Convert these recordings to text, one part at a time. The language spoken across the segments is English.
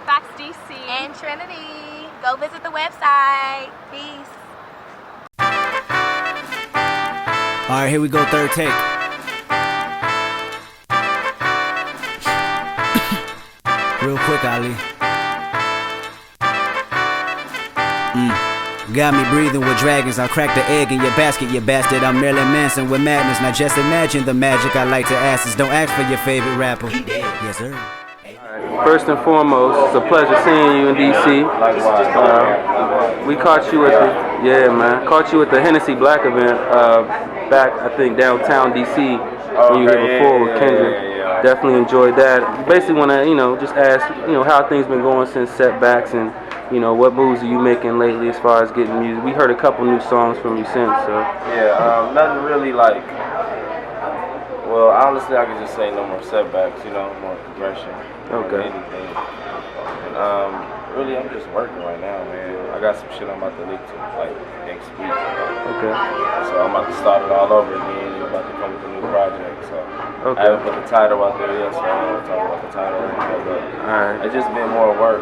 JUKEBOXDC. And Trinity. Go visit the website. Peace. Alright, here we go, third take. Real quick, Ali. Got me breathing with dragons. I'll crack the egg in your basket, you bastard. I'm Marilyn Manson with madness. Now just imagine the magic I like to ask is don't ask for your favorite rapper. Yes, sir. First and foremost, it's a pleasure seeing you in DC. We caught you at caught you at the Hennessy Black event back, I think, downtown DC when you were here before with Kendrick. Definitely enjoyed that. Basically want to, just ask, how things been going since setbacks and, what moves are you making lately as far as getting music? We heard a couple new songs from you since, so. Yeah, nothing really like. Well, honestly, I could just say no more setbacks, more progression. Okay. Anything. And, really, I'm just working right now, man. I got some shit I'm about to leak to, like, next week. Okay. So I'm about to start it all over again. We're about to come with a new project, so. Okay. I haven't put the title out there yet, so I don't want to talk about the title right now, but alright. it's just been more work.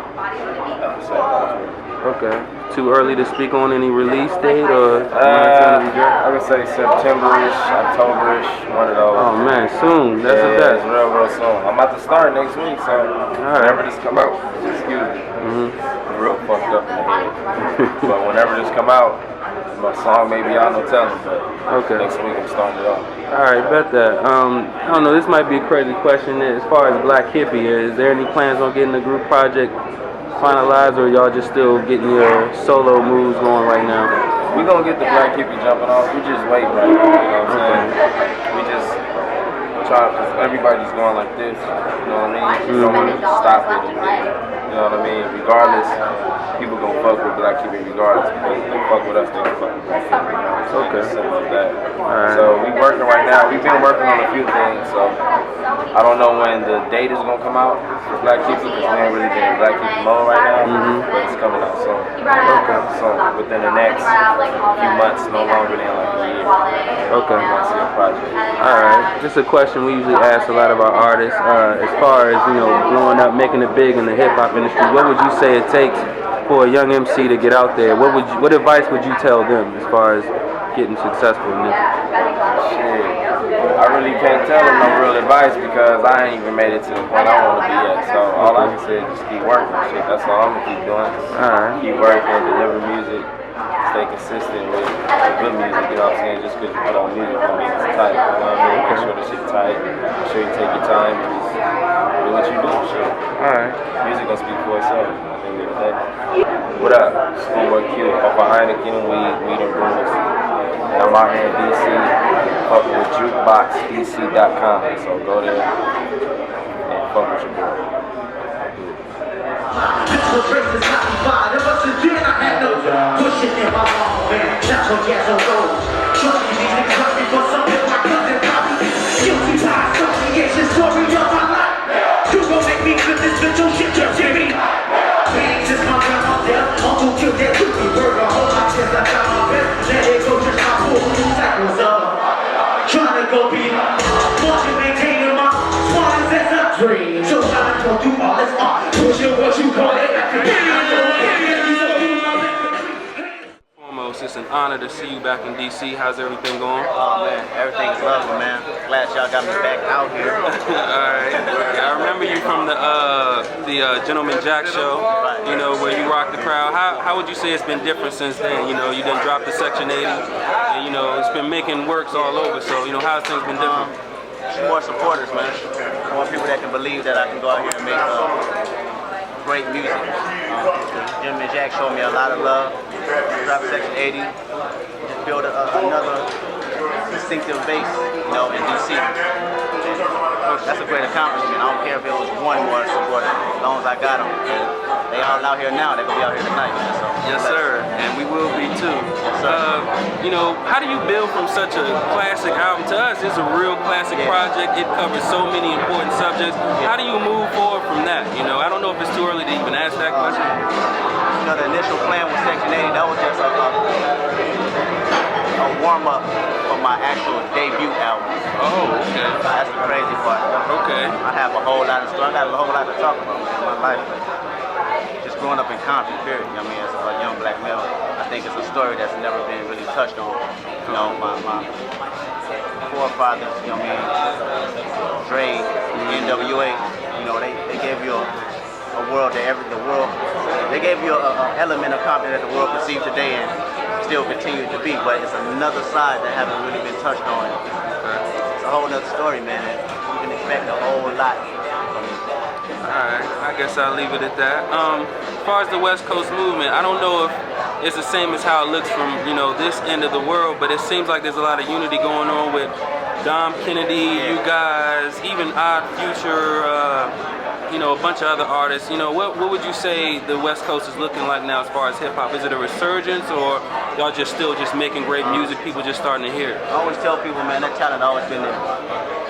Okay. Too early to speak on any release date or? I would say September-ish, October-ish, one of those. Oh man, soon. That's the best. Real soon. I'm about to start next week, so whenever this come out, excuse me. I'm real fucked up in the head. But whenever this come out, my song maybe y'all no telling, but next week I'm starting it off. Alright, bet that. I don't know, this might be a crazy question. As far as Black Hippy, is there any plans on getting the group project finalized, or y'all just still getting your solo moves going right now? We gonna get the Black Hippy jumping off. We just waiting right now, you know what I'm saying? We just try, because everybody's going like this, you know what I mean? We don't want to stop it, you know what I mean? Regardless, people gonna fuck with Black Hippy regardless, because if they fuck with us, they can fuck with Black Hippy, you know? So it's simple as that. So we working right now. We've been working on a few things, so I don't know when the date is gonna come out for Black Hippy, because we ain't really been in Black Hippy mode right now, but it's coming out soon. So within the next few months, no longer than like a year. Okay. You might see a project. Alright, just a question we usually ask a lot of our artists, as far as, blowing up, making it big in the hip-hop industry, what would you say it takes for a young MC to get out there? What advice would you tell them as far as getting successful in this? Shit, I really can't tell them no real advice because I ain't even made it to the point I want to be at, so all I can say is just keep working, shit, that's all I'm going to keep doing. Keep working, deliver music, stay consistent with good music, you know what I'm saying? Just because you put on music don't mean it's tight, you know what I mean? Make sure the shit tight, make sure you take your time and just do what you do, shit. Alright. Music gonna speak for itself at the end of the day. What up? Schoolboy Q, off of Heineken, weed and brews. And I'm out here in DC, fucking with JUKEBOXDC.com, so go there and fuck with your boy. This was racist, not ever since then I had no pushing in my mama, man. That's what gas on road. Trust me, these niggas love me for something my cousin copy. Guilty by association, story of my life. You gon' make me flip this bitch on shit, just hear me. Pain since my grandma death, uncle killed that cookie burger. Hold my chest, I got my best. Let it go, just my full cycles of trying to go be watching, maintaining my swans as a dream. So I go through all this art, pushing what you call it. It's an honor to see you back in DC. How's everything going? Oh man, everything's lovely, man. Glad y'all got me back out here. Alright. Yeah, I remember you from the Gentleman Jack show, where you rocked the crowd. How would you say it's been different since then? You done dropped the Section 80, and it's been making works all over, so how's things been different? More supporters, man. More people that can believe that I can go out here and make great music. Gentleman Jack showed me a lot of love. Dropped Section 80, just build another distinctive base, in DC. And that's a great accomplishment. I don't care if it was one more supporter, as long as I got them. And they all out here now. They're gonna be out here tonight. So yes, sir. And we will be too. How do you build from such a classic album? To us, it's a real classic project. It covers so many important subjects. How do you move forward from that? I don't know if it's too early to even ask that question. The initial plan with Section 80, that was just a warm-up for my actual debut album. Oh, okay. That's the crazy part. Okay. I have a whole lot of stuff. I got a whole lot to talk about in my life. growing up in Compton, period, you know what I mean, as a young black male, I think it's a story that's never been really touched on. You know, my forefathers, you know what I mean, Dre, NWA, you know, they gave you a world that they gave you an element of Compton that the world perceived today and still continue to be, but it's another side that haven't really been touched on. It's a whole nother story, man, and you can expect a whole lot from me. Alright, I guess I'll leave it at that. As far as the West Coast movement, I don't know if it's the same as how it looks from, you know, this end of the world, but it seems like there's a lot of unity going on with Dom Kennedy, you guys, even Odd Future, you know, a bunch of other artists. You know, what would you say the West Coast is looking like now as far as hip hop? Is it a resurgence, or y'all just still just making great music, people just starting to hear it? I always tell people, man, that talent always been there.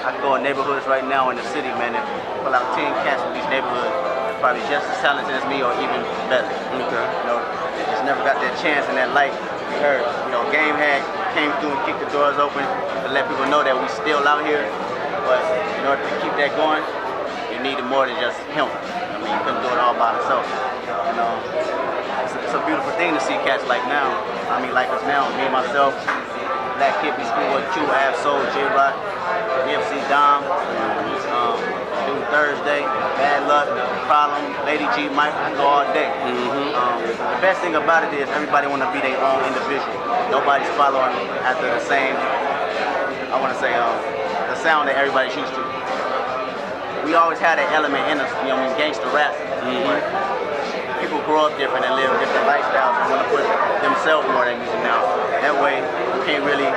I can go in neighborhoods right now in the city, man, and pull out 10 cats from these neighborhoods, probably just as talented as me or even better. Okay. You know, they just never got that chance and that light to be heard. You know, Game had came through and kicked the doors open to let people know that we still out here, but in order to keep that going, you needed more than just him. I mean, you couldn't do it all by himself. You know, it's a beautiful thing to see cats like now. I mean, like us now, me and myself, Black Hippy, ScHoolboy, Q, Ab Soul, J-Rock, DFC Dom, Dude Thursday, Bad Luck, Problem, Lady G, Mike, I can go all day. The best thing about it is everybody want to be their own individual. Nobody's following after the same, I want to say, the sound that everybody's used to. We always had that element in us, you know, gangster rap. But people grow up different and live different lifestyles and want to put themselves more in music now. That way, you can't really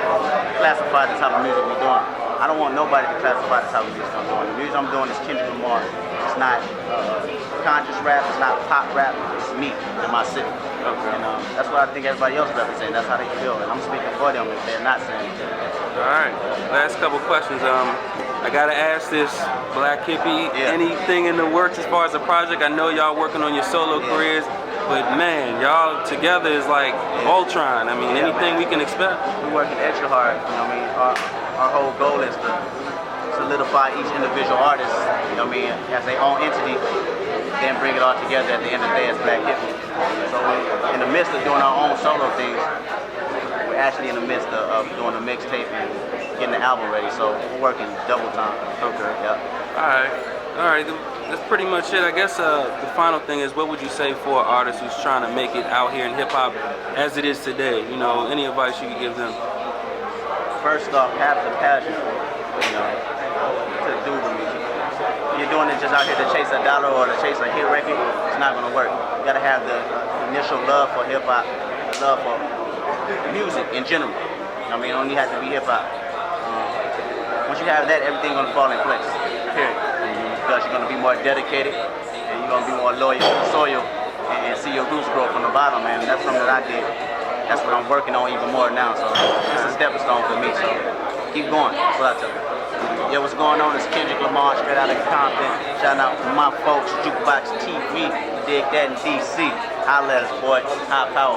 classify the type of music we're doing. I don't want nobody to classify the type of music I'm doing. The music I'm doing is Kendrick Lamar. It's not conscious rap, it's not pop rap, it's me in my city. Okay. And that's what I think everybody else represents. That's how they feel. And I'm speaking for them if they're not saying it. Alright, last couple questions. I gotta ask this, Black Hippy, anything in the works as far as a project? I know y'all working on your solo careers, but man, y'all together is like Ultron. I mean, anything we can expect? We're working extra hard, you know what I mean? Our whole goal is to solidify each individual artist, you know what I mean, as their own entity, then bring it all together at the end of the day as Black Hippy. So in the midst of doing our own solo things, we're actually in the midst of doing a mixtape and getting the album ready, so we're working double time. Okay. Yeah. Alright, that's pretty much it. I guess the final thing is, what would you say for an artist who's trying to make it out here in hip-hop as it is today? You know, any advice you could give them? First off, have the passion for it, you know, to do the music. If you're doing it just out here to chase a dollar or to chase a hit record, it's not going to work. You got to have the initial love for hip-hop, love for music in general. I mean, it don't have to be hip-hop. Once you have that, everything's going to fall in place, period. Because you're going to be more dedicated and you're going to be more loyal to the soil and see your roots grow from the bottom, man. That's something that I did. That's what I'm working on even more now, so it's a stepping stone for me, so keep going. That's what I tell you. Yeah, what's going on is Kendrick Lamar, straight out of Compton. Shout out to my folks, JUKEBOXDC, dig that in DC. Holla at us, boy. High power.